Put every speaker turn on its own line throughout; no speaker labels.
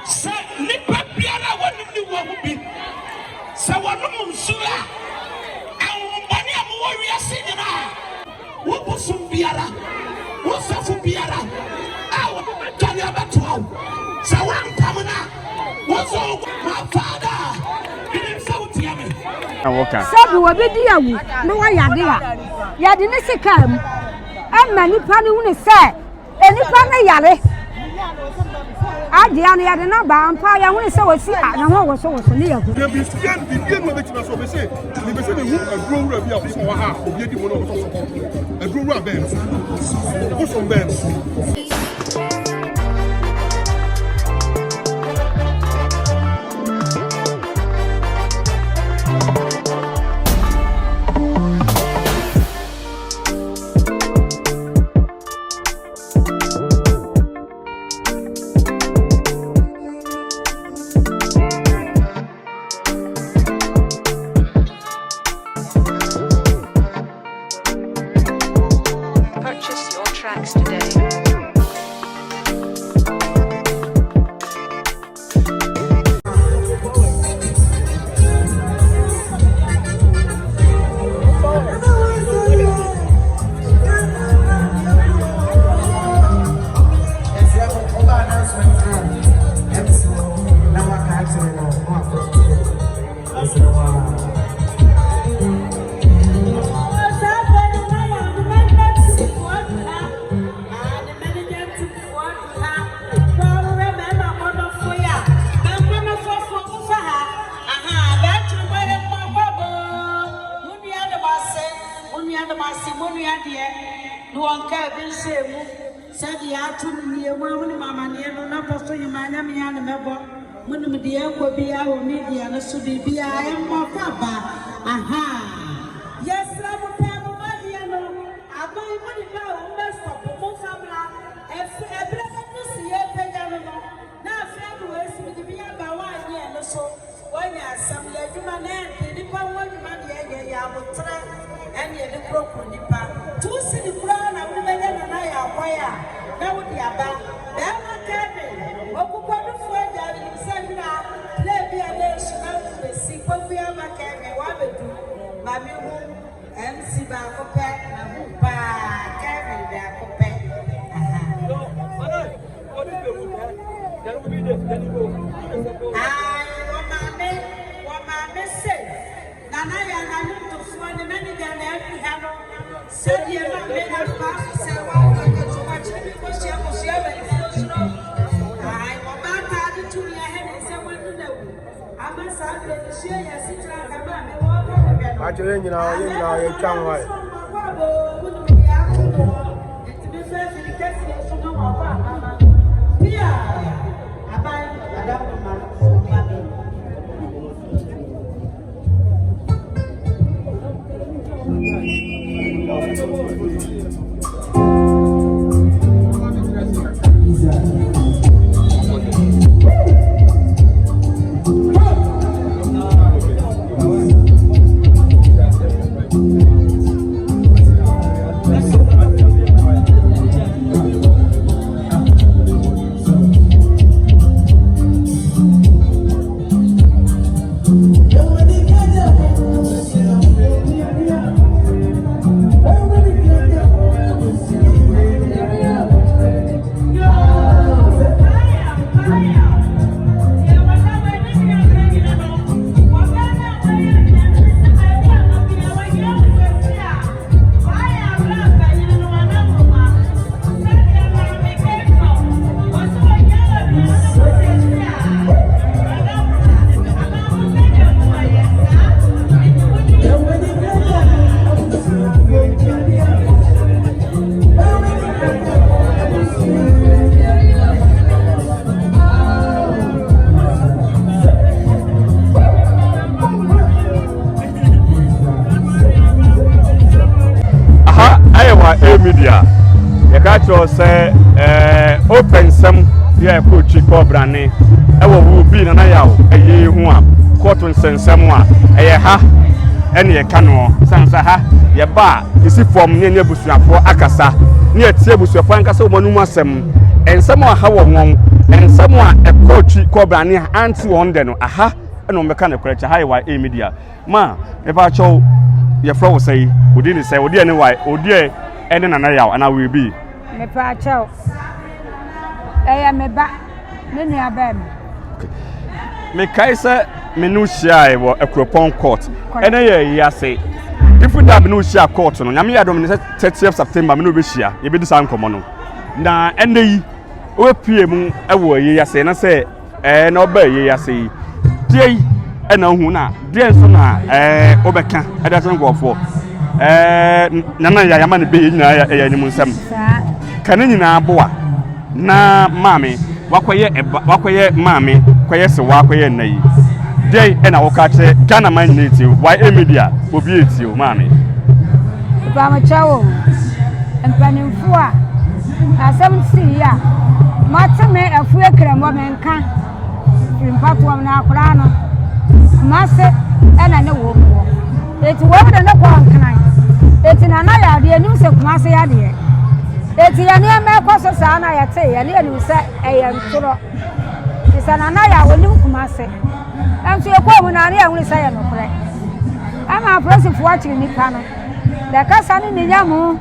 Say, Nipa Piana, what do you want to be? So, what no Sura? And Bania warrior singing. What was some Biara? What's up for Biara? I want to tell you about 12. So, I'm coming out. What's all my father? Didn't so tell me.
Sabu will be dear. No, I am there. Yadinese come. And many penny wouldn't say. Any penny yale. I didn't know about Empire. I want to say, I don't know what's so near.
The Bistian begin with the so we say, the person who a grown rabbi of our half will get one of us. A grown rabbi. What's on Ben?
Purchase your tracks today.
Nana Yaa And Tanoso, the manager and every handle. Said you not made us pass, said, well, too much because she was here and I was about to be ahead and say, well, no, I must have to share your sister and come back. I
you know, you're coming right.
Media, you got to say, open some, yeah, coach, Cobrane. I will be Nana Yaa, a year one, cotton send someone, a ha, and a canoe, Sansaha, your bar, you see from near Busua for Akasa, near Tebus, your Franca, so Monumasem, ensemo aha wo won ensemo a ekotwi kobrane anti won de no aha eno meka ne kwerecha ha wa Eei media ma e ba cho ye fro wo say odi ni say odi ene wa odi ene Nana Yaa and Wyllbee
me pa cho me ba me nua ba me
me kai say me no hia e wo Ekropon court ene ye ya say different that me no hia court no nyame ya do me 30th September me no be hia ye be di san komo no na ene yi we pie mu e wo ye ya say na say na oba ye ya say die ena hu na die nso na obeka e da san gofo Nana Yaa yama ne be nyina ya ni mu nsam kan nyina aboa na mame wakoye mame koye se wakoye nayi dey ena wo ka che Ghana man niti why Eei media obi eti o mame
ba ma chawo empanimfo a asem si ya mateme afu ekremo menka fimpato na akora no mase ena ne wo mo eti wo de ne kwa nkan eti Nana Yaa de anim se kumase ya de eti ya ne me koso sa na ya te ya ne anim se eya ntoro isa Nana Yaa wonim kumase amso ye kwa mu na ne ya hunu se ya no kore ama prosifo akiri nipa no de kasa ne ne nyamu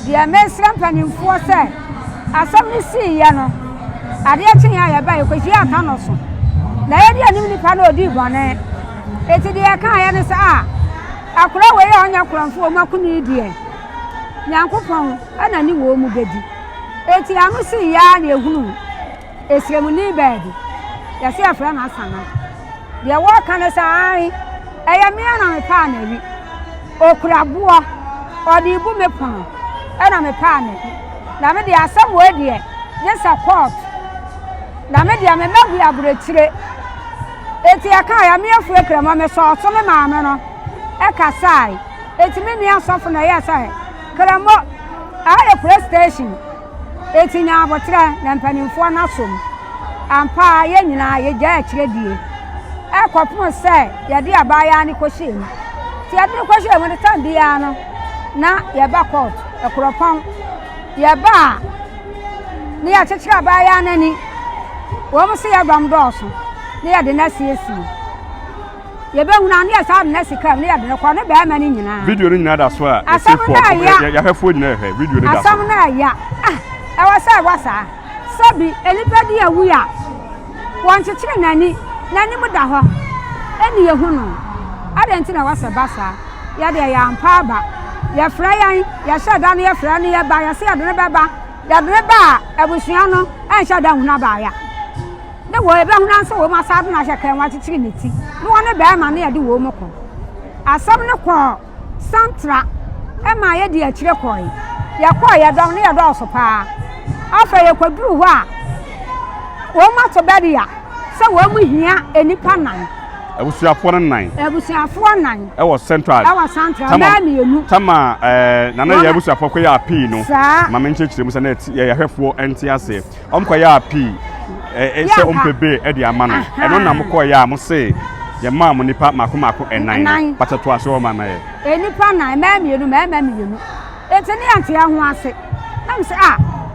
de mesra mpanimfo se asam ne si ya no ade akin ya ba ye kwaji Tanoso na ye de anim nipa no odi bone eti de aka ya ne se akura we ya onya kuramfo makuni die nyankopon ana ni wo mu bedi eti anu si ya na ehunu esremu ni bedi ya se afra na asana de wo kan se ai eya me na me pa na wi okuraboa odi bu me pon ana me pa na na me de asam we die yes court na me de me magu aburetire eti aka ya me afu ekrama me so oto me maame no ekasai eti me nia sofo na ya sai kramo aye police station eti nya abotre na mpanimfo na som ampa ye nyina ye gya akire die ekopon se ye de abaya ni kohiem ti ade kohiem de tan dia no na ye ba court Ekropon ye ba ni ya chechira abaya nani wo mo se ya gbam doso ni ya de na siesi ye be huna ni asa na sika ni ya de ko ne be ma ni nyina
video ni nyina da so a ya hafo nyina he video ni da so
asam na ya e wasa sabi elipa di awu ya won chechire nani mu da ho eni ye hunu adenti na wasa basa ya de ya ampa ba ya fra ya shada no ya fra ni ya ba ya se ya de ne baba ya de ne ba abusua no en shada huna ba ya de wo ebe huna nso wo ma sa na hyekan wa chichiri neti no wona be ma na ya de wo mo ko asam ne ko santra e ma ye de akire koi ya ko ya dom ne ya do so pa afa ye kwaduru ho a wo ma to bedi ya se wo mu hia enipa nan
abusuafo nan e wo central
ma mienu
tama Nana Yaa abusuafo ko ya api no ma me nchechire mu se na ya hwefo enti ase omko ya api se ompebe e di ama no eno na mko ya mo se ye ma mo nipa mako enan patato aso ma na ye
enipa nan ma mienu enti ne ante ya ho ase na me se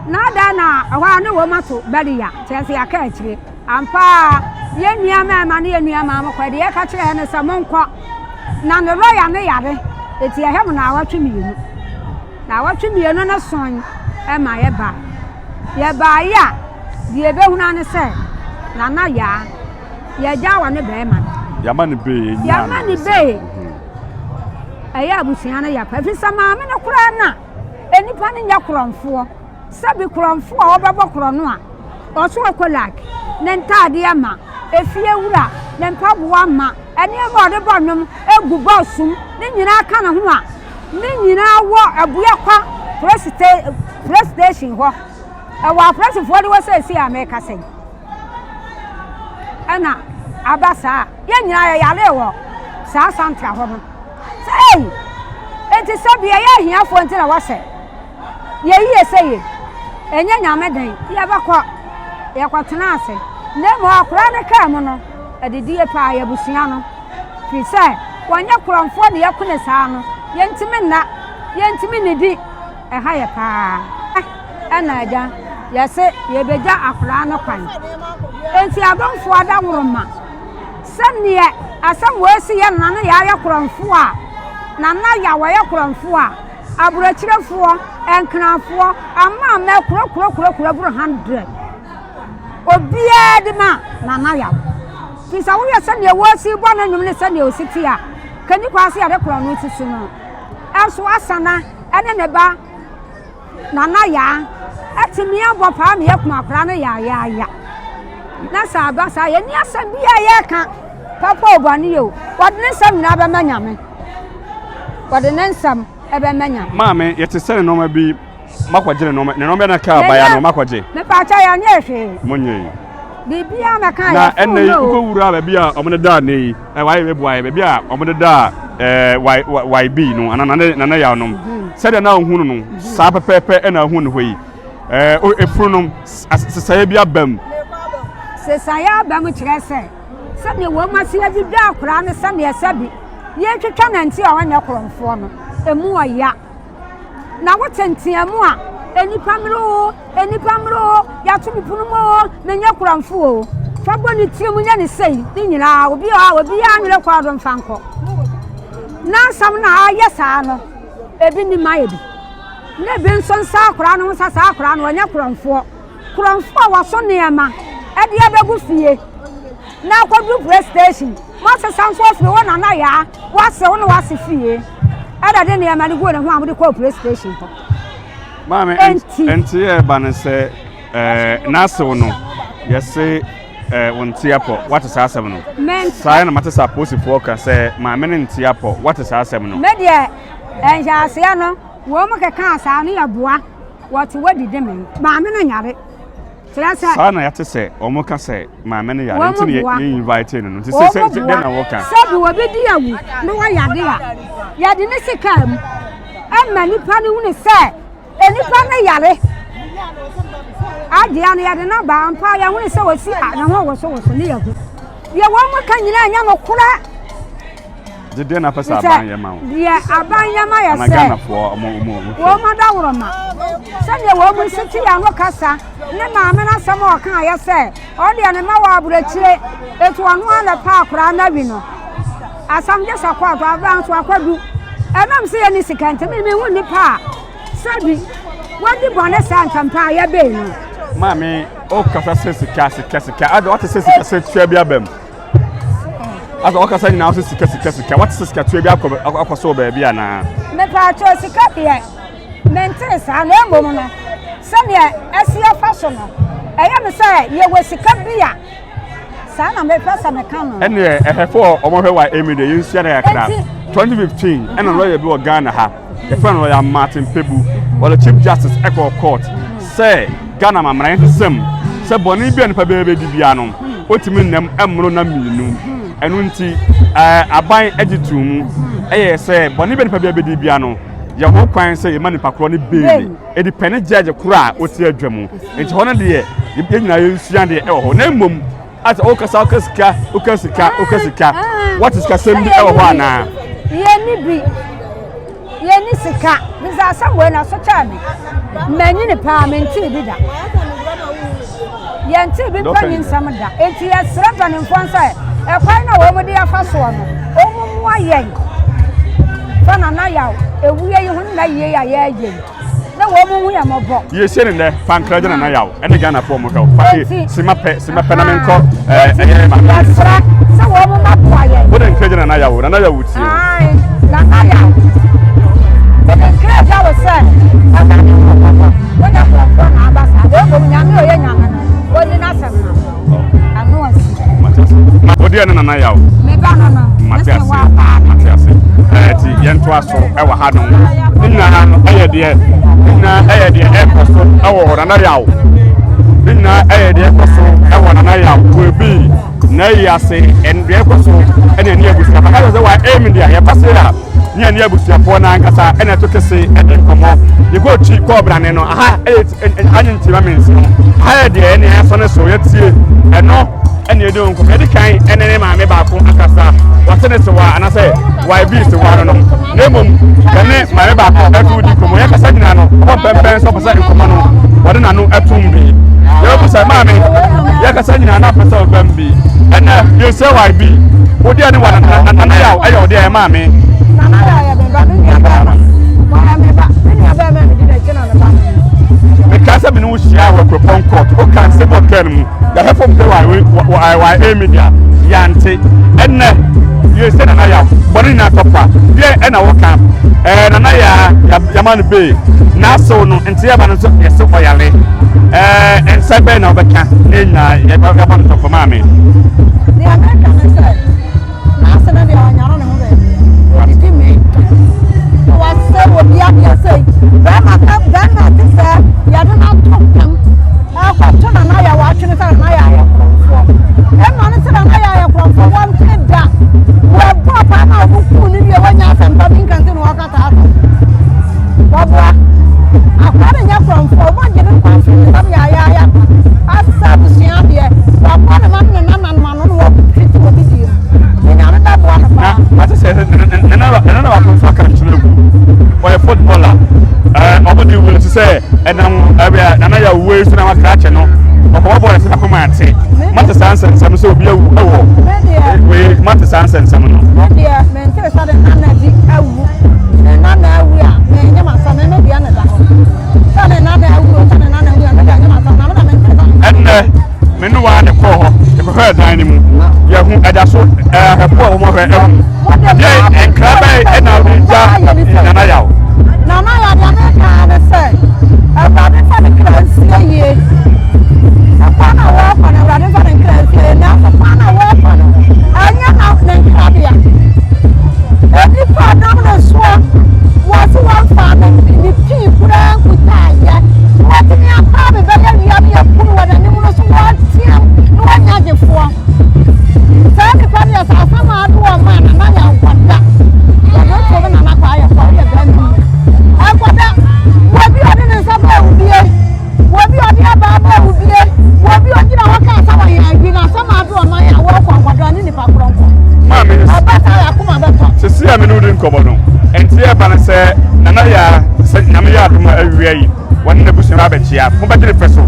na da na ahwa ne wo mato bedi ya tese ya ka akire ampa ye nua ma ne ye nua ma mo de ye ka kire ne se monko na ne roya ne yare eti ya hem na awatwe mienu na son e ma ye ba ya die be huna ne se Nana Yaa ye jawa ne be ma
yama ne be
aya abusia na ya pa fi sama me ne kura na enipa ne nya kuramfo sabi kuramfo a obebo kuro no a oso akolak ne ntade ama efie wura ne mpaboa ma ene e bo de bonum egu bosum ne nyina aka na ho a ne nyina wo abuya kwa president ho wa president for the was say America say ana abasa ye nyina ya yale wo sa santra ho no say enti sabi ya hia fo enti na wase ye yi say enya nyame den ya bakọ ya kwatena ase ne mo akora ne ka mo no edidie pa ya busia no fi say wanya kuramfo de yakune saa no yentimi ne di ha ya pa ana aja Yes, ye beja akra no kwan. Enti abonfo ada woroma. Sane asam wesi ye Nana Yaa ya kuramfo a. Nana Yaa wa ya kuramfo a. Aburachirefo, enkranfo, ama me kuro buru 100. Obia de ma Nana Yaa. Kisa wo ye sane wesi bo na nwum ne sane ositi a. Kani kwase ya de kura no tisi no. Aso asana ene ne ba Nana Yaa atimi abo pa me yakuma akra no ya. Na sa ba sa ye ni asam bia ye ka papa obani yo wadne sam na ba manyame wadne nsam e ba manyame
maame ye te sene no ma bi makwaje no me na ka ba ya no makwaje
me pa cha ya ni ehwe
monye
bibia na ka
na enne ko wura ba bia omne da na yi wa ye bebu aye ba bia omne da YB no Nana Yaa no sede na ohunu no sa pepepe na ohunu hoyi efuru no sesaye bia bam
sesaya bam kirese sane wo masia bi da akra ne sane asabi ye twetwa nanti a wanya kromfo no emu aya na wotentiamu a enipa mro ya to bipunu mo na nya kromfo o fa boni tiemu nya ne sei ni nyina obi ya nwere kwa do mfanko na sam na aya saa no ebi ni maye bi na be nso nsa akra no nsa sa akra no wanya kromfo wa so ne ama edi abegu fie na akwadu press station wase sanso fie wo Nana Yaa wase wo no wase fie ada de ne amani go ne ho amde ko press station ho
maame enti e ba ne se nase wo no yese wonti apo wate sa asem no sai na mate sa posifo ka se maame ne nti apo wate sa asem no
me de enja ase no wo mo keka asa no ya boa wate wadi de me maame no nyare
Sana ya tese omoka se maame ne ya nti ne invite no nti se de na woka
sabi wo be di awu no wa yade ya de ne sekam amma nipa ne hunu se enipa ne yare adia ne yade na ba ampa ya hunu se wasi a na ho wo so ne ya hu ye wo mo kan nyina anya no kura
de na pesa aban ya ma wo
ye aban ya ma ya se
na gana fo omo
wo ma da woro ma sane wo mu siti ya no kasa ne maame na sam o kan ya se o de ne ma wa aburachire etu anu ala pa akura na bi no asam je sakwa to aban so akwadu enam se ye ni sikante me hu ni pa sabi wadi bone sa ntampa ya be no
maame o kasa se sika ada o te se sika se tua bi abam asa o kasa ni na o se sika what se sika tua bi akoso ba bi ana
me pa cho sika ye mente sa na ngom no sane asia fashion no eya me say ye wasika bia sa na me pesa me kan no
ene ehefo omohwe wa Eei de yinsia na yakra 2015 ene lawyer bi o Ghana ha the friend lawyer Martin Pebu or the Chief Justice Echo Court say Ghana mamran nsem say boni bia nipa bebe di bia no otimi nam emro na minu enu nti aban agitumu eye say boni bia nipa bebe di bia no ya ho kwan say emani pakro ni bail e depend judge kura oti adwamu enti hono de ye nyina yensua de e ho na mmom ati okasika what is kasembi e ho ana
ye ni sika biza samwe na so chami manyi ni parliament bi da ye nti bi panyin samda enti ye sraba ni mfonsa e kwan na wo mu de afaso no omumu ayen fa Nana Yaa ewuye yi hun na ye ya ye na wo mu hu ya mobo
ye se ne pankraje Nana Yaa ene Ghana for mo ka fa sima pe na menko
ma sa wo mu ma ayen
wo den kraje Nana Yaa wuti
ai Nana Yaa den kraje wo se aba ni wo na for na abasa de go nyame o ye nyame no wo ni na sam na anu asi
ma odi ene Nana Yaa
me ba no
Matias ti yento aso e wa ha no nna no eye de e koso e wo Nana Yaa nna eye de e koso e wo Nana Yaa we bi na yase en de koso ene ni abusia ba ka se wa Eei dia ye pase la ni abusia fo na nkasa ene to kese e de komo ye go chi ko brane no aha anyi ntima mensi ha de ene aso ne so ye tie eno ene de onko edi kan ene ne maame ba ko akasa wasene se wa anase YB se wa no nemom ene maame ba ko e fu di komo ye kasa nyina no ko pempen so pesa komo no wɔde n'ano ɛtum bi yɛbɛbu sɛ maame yɛkasa nyinaa na apɛ sɛ ɔbɛm bi ɛnna yɛsɛ wa bi wodi ɛne wa nana yaw ɛyɛ ɔde ɛyɛ maame
nana yaw yɛ bɛba ne nua bɛma wɔyɛ meba ne nua bɛma ne di n'akyi na ne ba
meka sɛ mene wo hyia wɔ kuropɔn court woka nsɛm ɔka no mu yɛhɛ fam sɛ wa media yɛante ɛnnɛ yɛsɛ nana yaw bɔne nyinaa tɔpa deɛ ɛna woka nana yama no bee n'asew no nti yɛba no nso yɛse ɔyare nsa bɛn na wobɛka ne nyinaa yɛba no tɔfo maame
deɛ mɛka ne sɛ n'ase no deɛ ɔnyare ne ho baabi ɔdidi meka wɔsɛ wɔbi adeɛ sɛ bɛrima te sɛ yɛde no ato pam akɔto nana yaw atwene sɛ nana yaw ayɛ korɔmfoɔ ɛma no sɛ nana yaw ayɛ korɔmfoɔ wɔnte da wɔbɔ paa na ɔbokuu no wie wɔnya asɛmpa bi nka nti ne wɔkata ato wɔboa akwa ne nyɛ korɔmfoɔ wɔgye ne nkwa mfiri sam yɛayɛayɛ asa abusua deɛ wɔbɔ ne ma ne nananoma no ne wɔfiti wɔ bidie mu nyame bɛboa no paa
mate sɛ nana wakomfo aka nkyerɛ gu ɔyɛ footballer ɔbɛde wule te sɛ ɛnam nana yaw wei so na wakrakye no ɔkɔbɔ bɔɔlɛ sɛ akoma ate mate saa nsɛnsɛm sɛ obi awu ɛwɔ wei mate saa nsɛnsɛm no
medeɛ mentere sɛ de nana di awu ne nana awu a menyɛ masa me medua ne da hɔ sɛ ne nana awu sɛ ne nana awu a medua nyɛ masa na meda mentere sɛ
ɛnnɛ me ne waa ne kɔɔ hɔ yɛkɔhwɛ dan no mu yɛho ɛda so ɛpo a wɔmɔhwɛ ɛhu yɛ nkra bɛn ɛna wogya nana yaw
nana yaw deɛ mekaa ne sɛ awurade fa ne kra nsie yie ɛkwa na wɔɔkɔ no awurade fa ne nkra nsie yie nanso kwa na wɔɔkɔ no ɛnyɛ na ne nkrabea ɛnipa adam ne soɔ wɔse wɔmfa ne pii koraa nkutaayɛ wɔtumi akɔa me bɛyɛ wia ne yɛkunu wɔ n'anim no so wɔteam ne wɔnya gyefoɔ saa nipa deɛ sɛ asɛm a ade wɔ ma nana yɛ nkɔda yɛde to me nana kɔ ayɛ kɔ yɛ bɛmi ɛkɔda wɔbi ɔde ne nsa bɛɛ wubie wɔbi ɔde abaa bɛɛ wubie wɔbi ɔgyina hɔ kaa sɛ wɔyɛ adwi na asɛm a ade wɔ ma yɛ a wɔkɔ nkɔda ne nipa korɔnkɔ ɔbɛsa yɛ akoma bɛtɔ
sisi a me ne wodi nkɔmmɔ no ɛnti ɛba no sɛ nana yɛ sɛ nyame yɛ adom a awia yi wɔne n'abusua abɛkyia mobɛgye ne fɛ so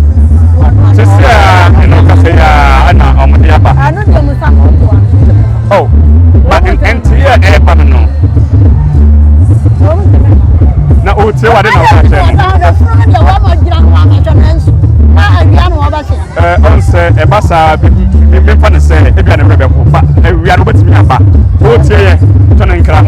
sisi a ɛna ɔkasa yi a ɛna ɔmode aba
ano deɛ mu sa mɔtoa
ɛnti yɛ ɛba no no na ɔtie wade na ɔka kyerɛ no ɔn sɛ ɛba saa memfa ne sɛ ebia ne werɛ bɛho ba awia no wobɛtumi aba ɔtie yɛ tɔ ne nkra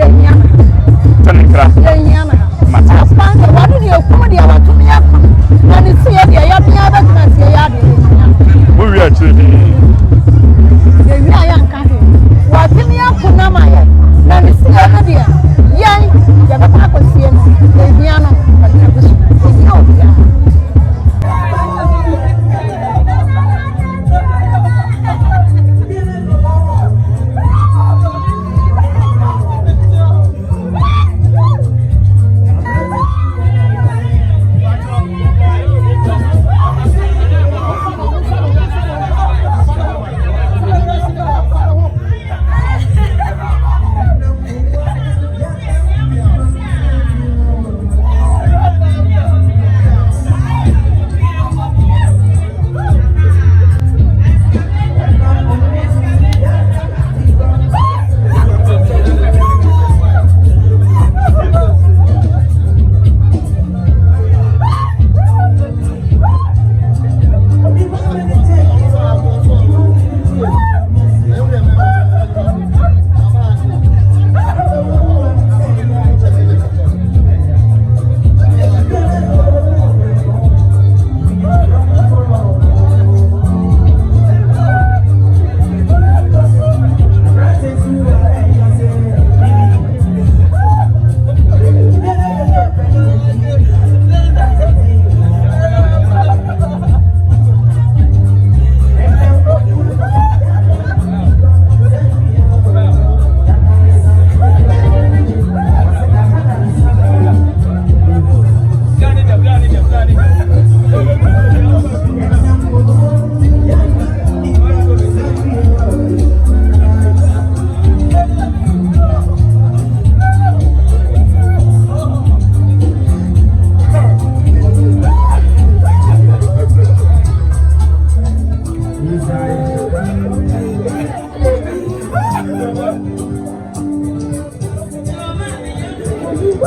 wowie akyirɛ bi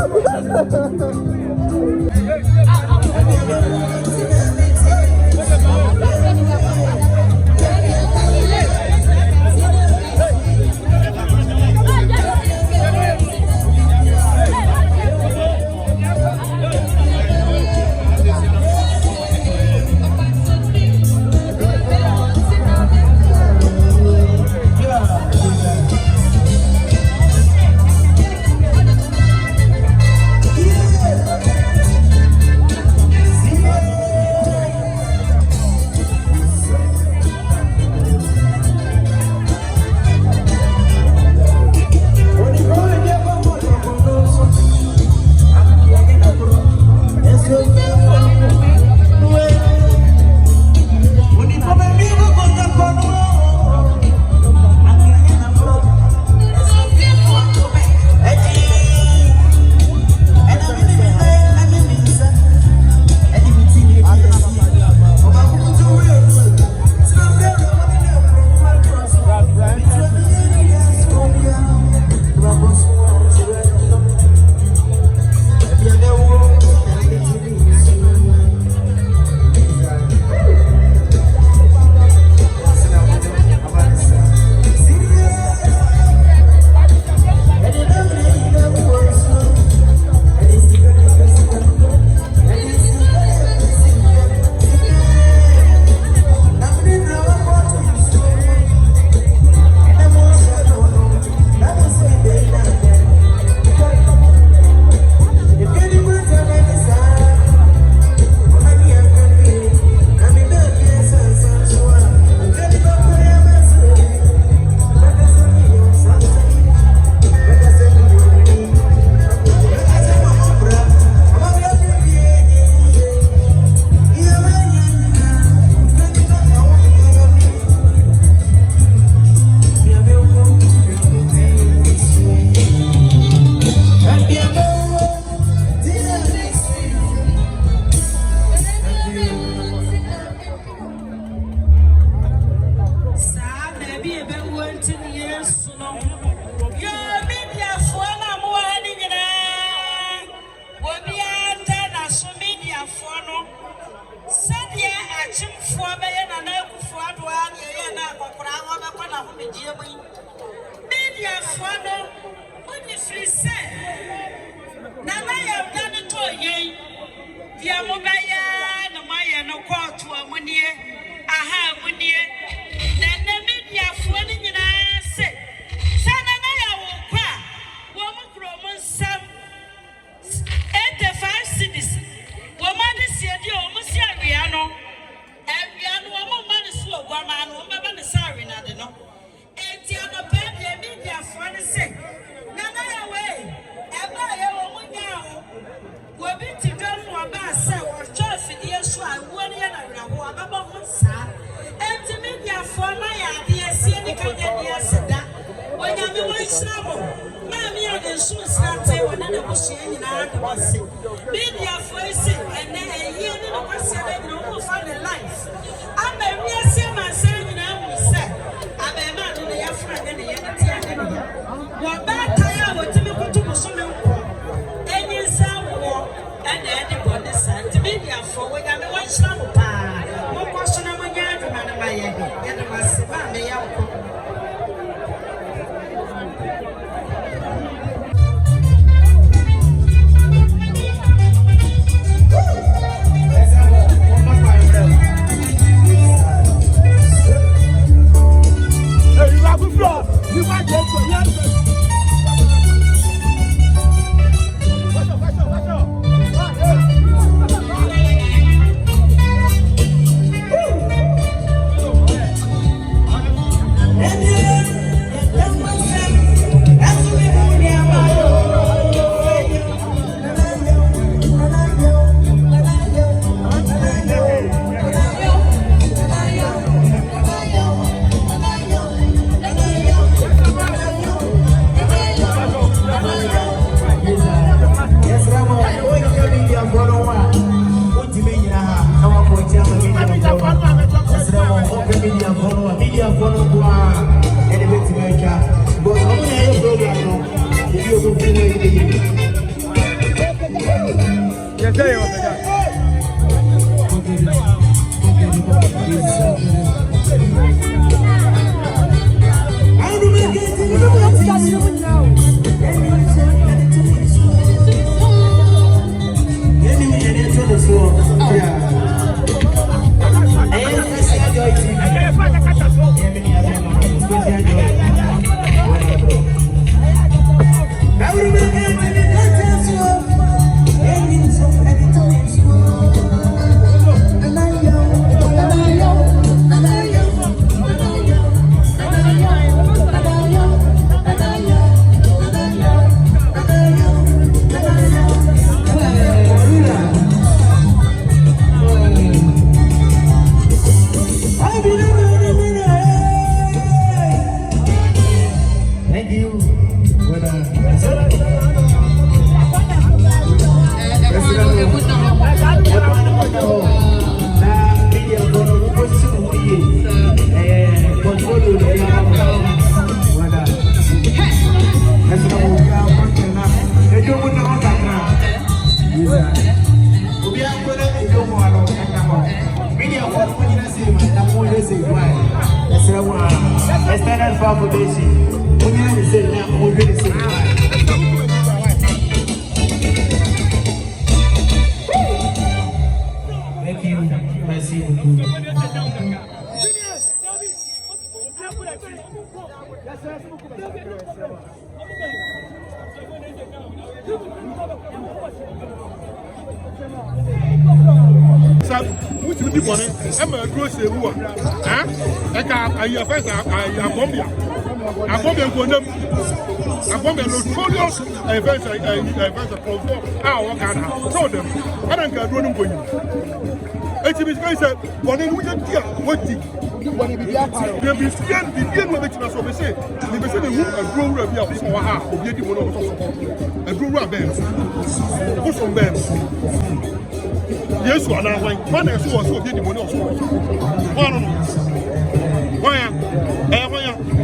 Nana Yaa And Tanoso, Via Mobaya, no Maya, no call to a money. Aha, money. Then the media falling in our set. Nana Yaa will cry. Woman from some 85 cities. Woman is here, you almost here, Riano. And Riano, woman is slow, one man, woman is sorry, not enough. And the other bad media for the sake. Nana Yaa way. We'll be to go for a bass, or just for the issue. I won't hear about one side. And to make your for my idea, see any kind of that. When I'm in my trouble, Mammy, I can soon start saying another machine in our house. Media for a sick, and then a year in a person that no find a life. I'm a real same myself, and I will say, I'm a man in the African and the Yanati. What bad tire would to me to Musume? And anybody said to me, for when I'm one travel pie. No question of my yard, man, my head, and my Savannah.
Yes, one I one I saw so did the money also. One.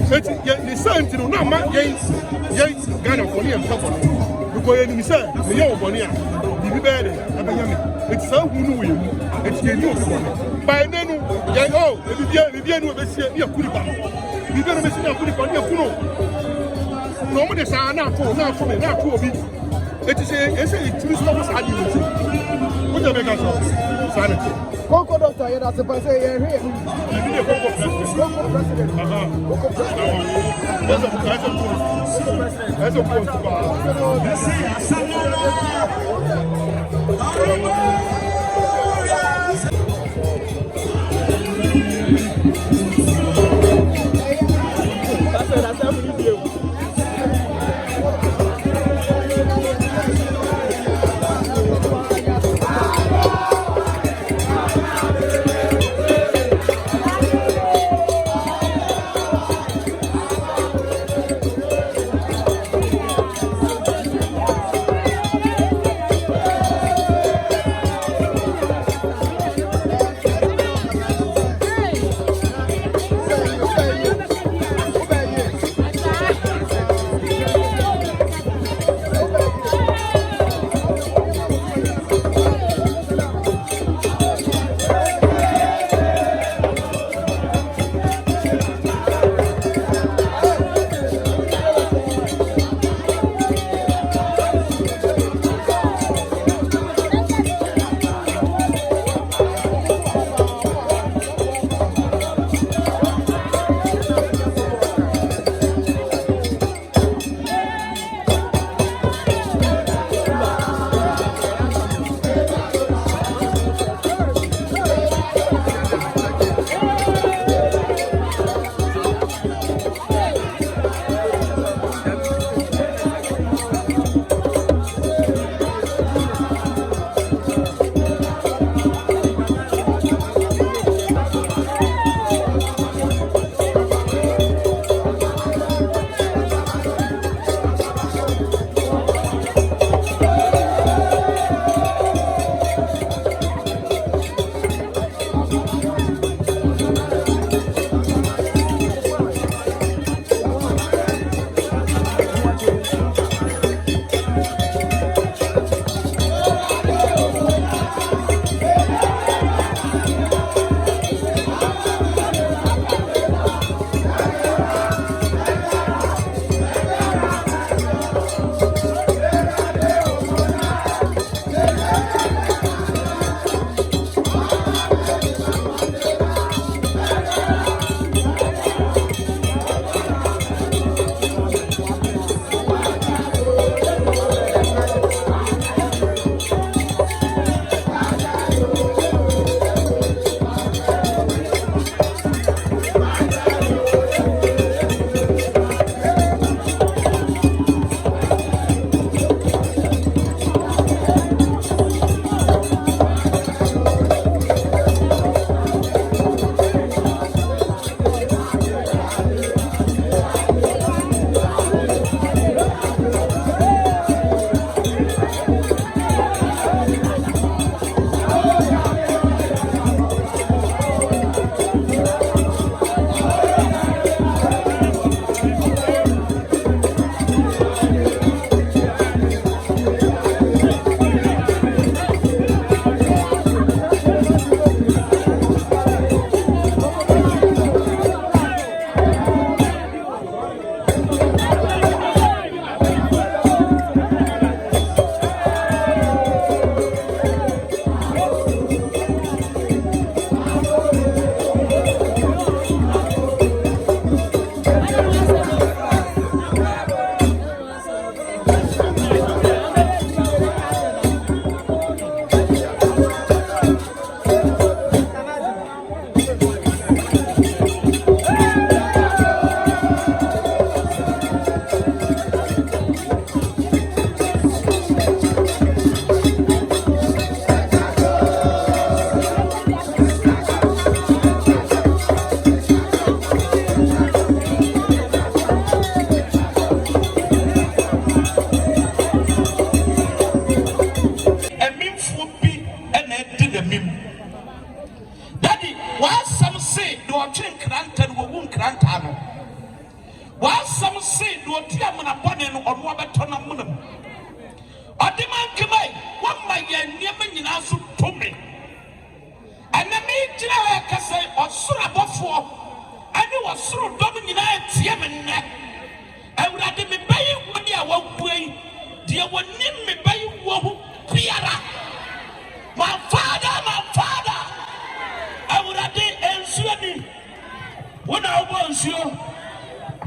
The same to no man Ghana for near because you said the young Bonia, the baby, it's so who knew you. It's the new by then, oh, if you know the year could have you don't miss it, could have your Kuno. No one is now for me, now to be. It is a two small argument. What do you make us sanity?
Concord doctor, that's a person here.
You need a Concord president. That's a
While some say, no dear Monabon or Wabatona Munam. Or the man came one my Yemen in answer to me. And the major can say, or Suraba for, and it was through Dominic Yemen. I would have been paying money I won't pay. Dear one name me by you, Piara. My father, I would have been answering when I was you,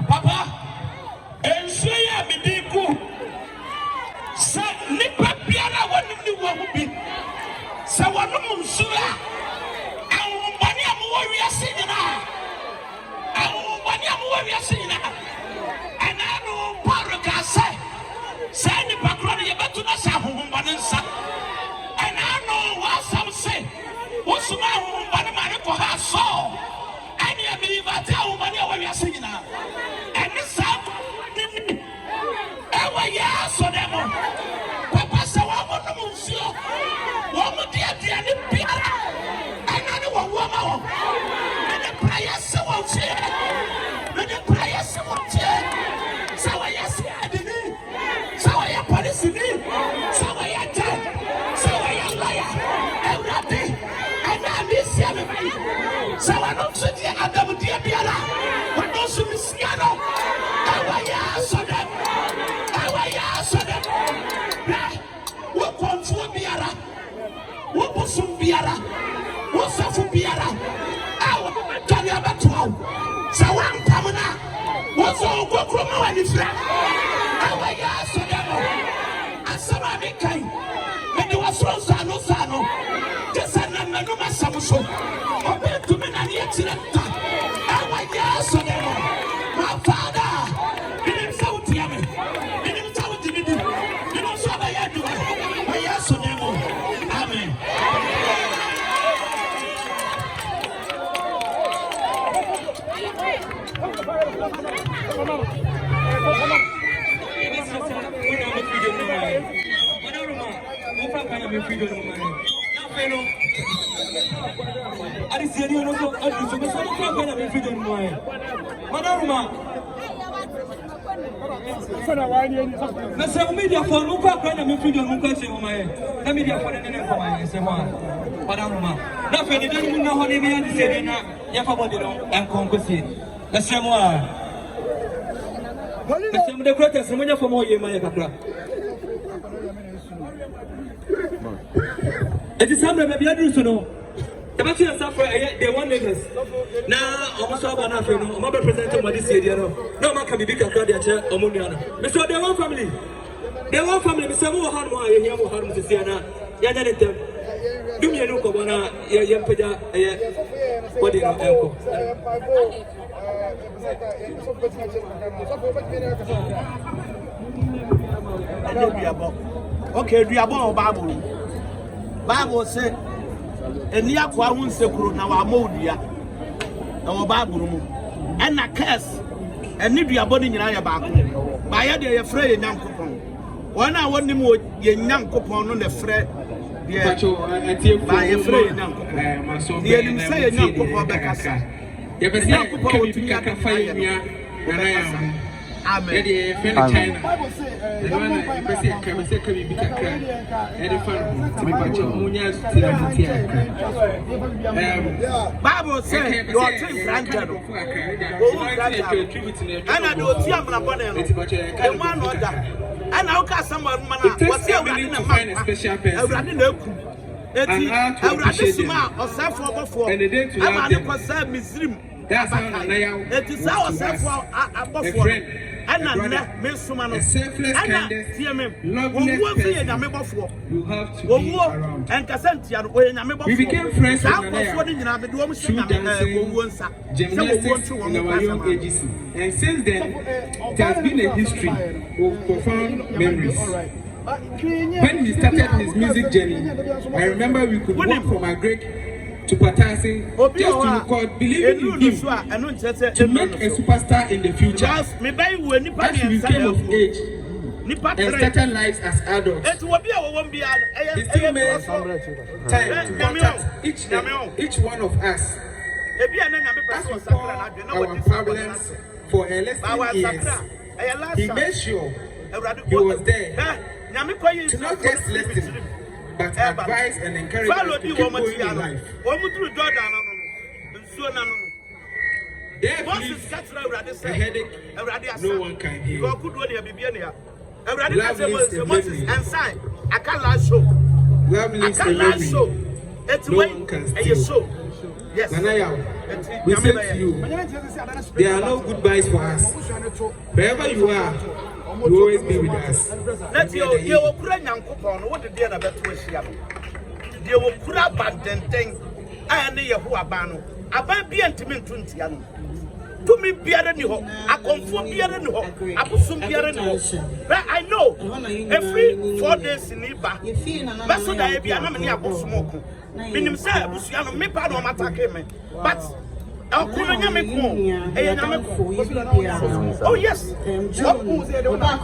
Papa, and say I be good. Say, Nipa Piara, what you want be. So one of them, Sula, I will money I'm warrior singing. I will money I'm warrior singing. And I know Paraka say. Say the background you better not say who banansa. And I know what some say. What's the man who banana for her soul? And you believe I tell money what we are singing now. And this sound ever yes or them. Papa say what the monsieur. What would dear the piara? And I know what woman. And the prayer so won't say. And the prayer so won't say. So I say I didn't. So I am police me. So I am judge. So I am lawyer. Everything. And I miss everybody. So I don't sit here and double dear Biala. But those who miss Yano. I saw them. I saw them. What comes for Biara? What was some Biara? What's up for Biara? I will tell you about 12. So I'm coming out. What's all go from my friend? Asama kai mede wasoro sano desa na manu masamuso obetu me na ye tire ta awaya so dem my father didn't shout to me didn't shout to me didn't so ba ya do awaya so dem amen.
Media for no kind of freedom, the media for the name for my Padanuma. Nothing, they don't know how they be said, and conquer. The same one. The greatest, some for more, my capra. It is something maybe I do to know. The Bachelor suffer, they want niggas. Now, almost all about nothing. I'm not representing what this year. No man can be big at Cardia or Muniana. Mr. They want family. They want family. Mr. Mohammed, you have Mohammed to see Anna. Yanatem. Do me a look of one, young Peja, what do you know?
Okay, we are born Bible. Bible said, and the aqua won't say, now our modia, our Bible, and a curse, and if you are born in your back, by a day afraid young coupon. One I want him with young coupon on the fret, by a friend young coupon. The enemy say a young coupon back us. The young coupon can fire me. Amen. Bible says your twin granddad. And I do see I'm not born and one order. And I'll cast someone was here running a special person. I would or self for I'm concerned Miss Rim. That's how it is ourselves above friend. And a selfless kindness, loveless person. You have to be around. We became friends with Nana Yaa through dancing, gymnastics in our young ages. And since then, it has been a history of profound memories. When he started his music journey, I remember we could walk from Agrek to Patasi just to record believing in him to make a superstar in the future. As we came of age and started lives as adults, he still made time to contact each one of us
our problems for a lesson years, he made sure he was there to not just listen, but advise and encourage us to keep going in life. Death leaves a headache no one can heal. Love leaves a memory. Love leaves a memory no one can steal. Nana Yaa, we say to you, there are no goodbyes for us. Wherever you are, you always be with us.
To me, beer ni ho. I confirm beer ni ho. I put some beer ni ho. But I know every 4 days in Iba, but so that I be anamani abo smoke. Minim say busuano me pa no matake me. But I'll call me ko. Oh yes.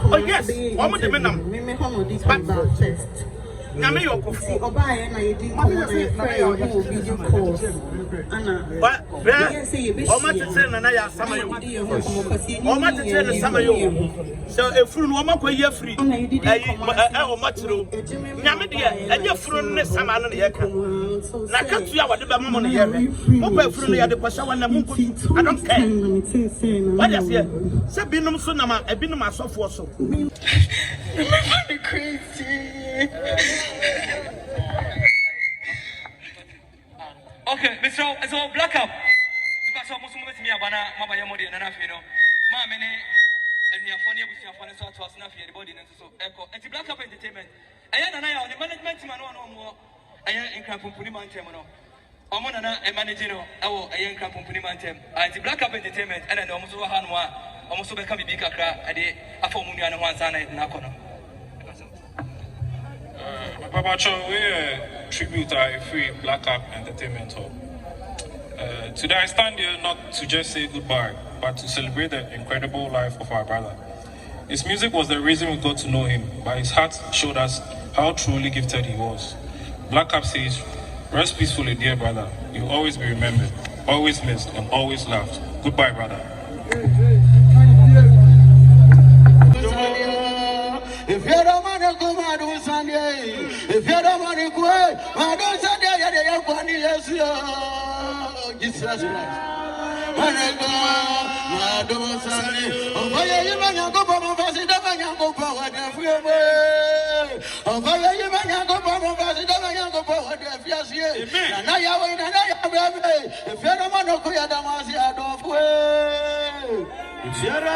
Oh yes. Omo de menam. But Nyame yo kofu.
Obaye na yedi ko prayer who video calls. Ana.
But Oma tete Nana Yaa samayo. Oma tete samayo. So efuru no oma kwa ye free. Oma tiro. Nyame de enye furu ne sama no ye ka. Na katu ya wade ba mamo no ye me. Mo pa efuru no ya de kwasha wana munku. I don't care. What you say? Say binum so na ma ebinum asofo so.
I'm crazy.
Okay, Mr. So black up. Because I'm Muslim with me, Abana, Mabaya Modi, and Afino. Mamma, and your funny with your funny sort of snuffy, the body, and so echo. And the black up entertainment. I and I on the management man no more. I am in Crampon Puniman Temono. Omonana, a manager, I am Crampon Puniman Tem. I the black up entertainment, and I almost Hanwa, almost become a big crack at the Afomunia and one son in Nakono.
Papa Cho, we're a tribute to a free Black Cap Entertainment Hall. Today I stand here not to just say goodbye, but to celebrate the incredible life of our brother. His music was the reason we got to know him, but his heart showed us how truly gifted he was. Black Cap says, rest peacefully, dear brother. You'll always be remembered, always missed, and always loved. Goodbye, brother.
If you're the man who come out on Sunday, if you're the man who go out on Sunday, you're funny, yes, Jesus Christ. When I go out on Sunday, oh, fire, you man, you go for my face, the man, you go for what you're free. Oh, fire, you man, you go for my face, the man, you go for what you're free. And now you're waiting, and now you're baby. If you're the man who go out on Sunday, I don't way. If you're the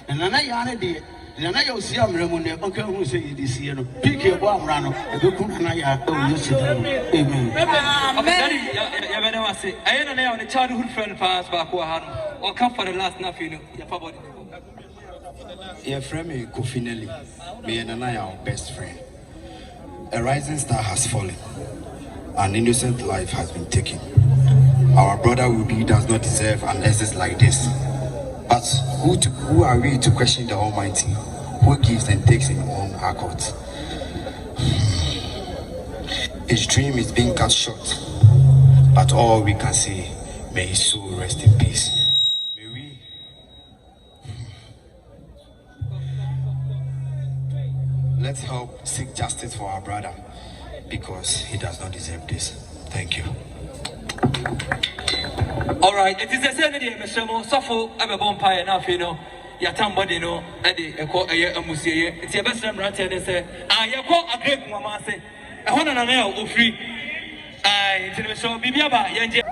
and Nana Yaa and Nana Yaa see am remunde uncle who say this year no pick your bomb rano e go kun Nana Yaa o yes amen
I am on a childhood friend pass back or come for the last nothing.
Your friend me finally, me and Nana Yaa our best friend. A rising star has fallen. An innocent life has been taken. Our brother Wyllbee does not deserve an essence like this. But who are we to question the Almighty, who gives and takes in own accord? His dream is being cut short, but all we can say, may his soul rest in peace. May we let's help seek justice for our brother, because he does not deserve this. Thank you.
All right, it is the same idea, Mr. Mo. Suffer, I'm a bonfire now, you know. Your tambody, no, Eddie, a call a museum. It's your best friend, right? And say, I call a great mamma say, I want an nail free. I tell you so, Bibiaba, Yanger.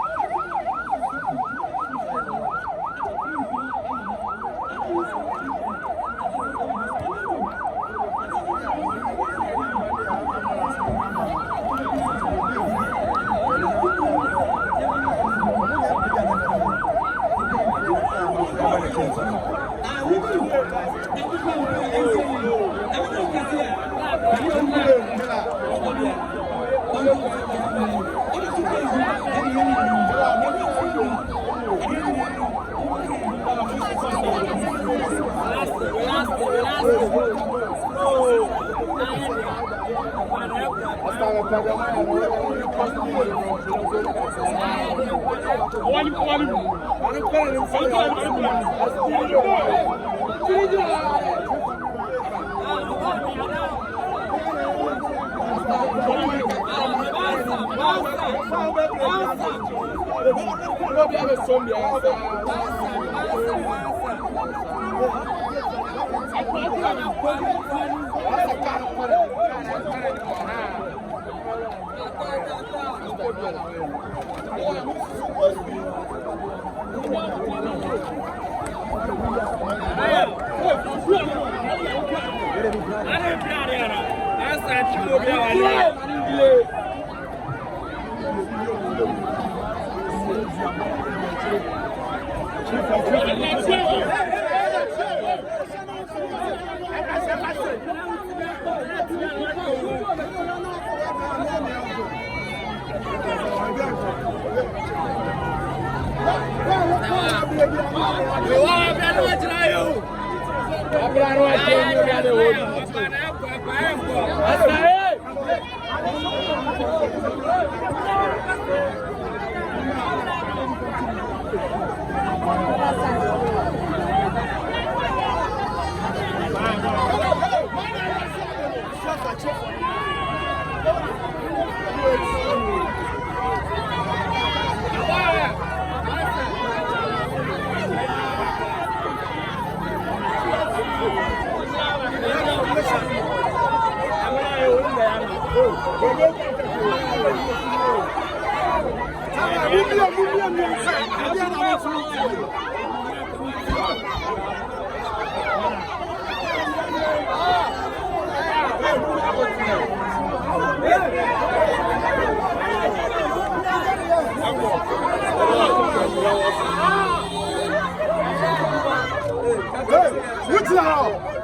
What's that?